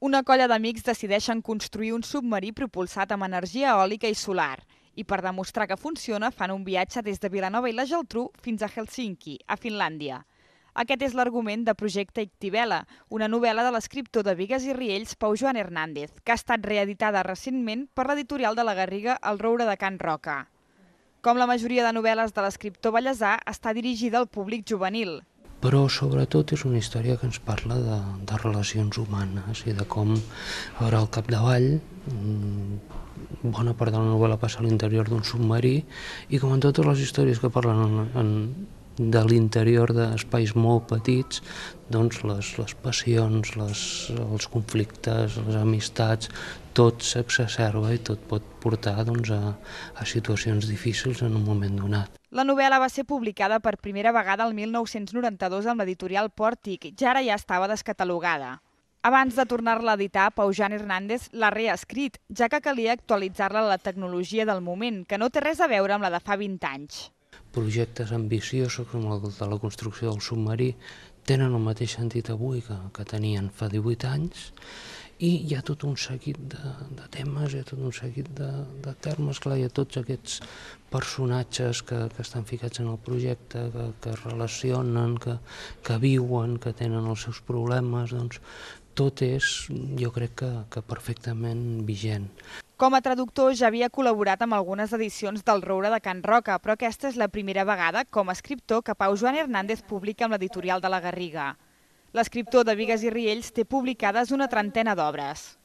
Una colla d'amics decideixen construir un submarí propulsat amb energia eòlica i solar i per demostrar que funciona fan un viatge des de Vilanova i la Geltrú fins a Hèlsinki, a Finlàndia. Aquest és l'argument de Projecte Ictibela, una novel·la de l'escriptor de Bigues i Riells, Pau Joan Hernández, que ha estat reeditada recentment per l'editorial de la Garriga El Roure de Can Roca. Com la majoria de novel·les de l'escriptor ballesà, està dirigida al públic juvenil. Però sobretot és una història que ens parla de relacions humanes i de com, a veure, al capdavall, bona part de la novel·la passa a l'interior d'un submarí i com en totes les històries que parlen de l'interior d'espais molt petits, doncs les passions, els conflictes, les amistats, tot s'exacerba i tot pot portar a situacions difícils en un moment donat. La novel·la va ser publicada per primera vegada el 1992 amb l'editorial Pòrtic, ja ara ja estava descatalogada. Abans de tornar-la a editar, Pau Joan Hernández l'ha reescrit, ja que calia actualitzar-la a la tecnologia del moment, que no té res a veure amb la de fa 20 anys. Projectes ambiciosos com el de la construcció del submarí tenen el mateix sentit avui que tenien fa 18 anys i hi ha tot un seguit de temes, hi ha tot un seguit de termes, clar, hi ha tots aquests personatges que estan ficats en el projecte, que es relacionen, que viuen, que tenen els seus problemes, doncs tot és, jo crec que perfectament vigent. Com a traductor ja havia col·laborat amb algunes edicions del Roure de Can Roca, però aquesta és la primera vegada, com a escriptor, que Pau Joan Hernández publica amb l'editorial de la Garriga. L'escriptor de Bigues i Riells té publicades una trentena d'obres.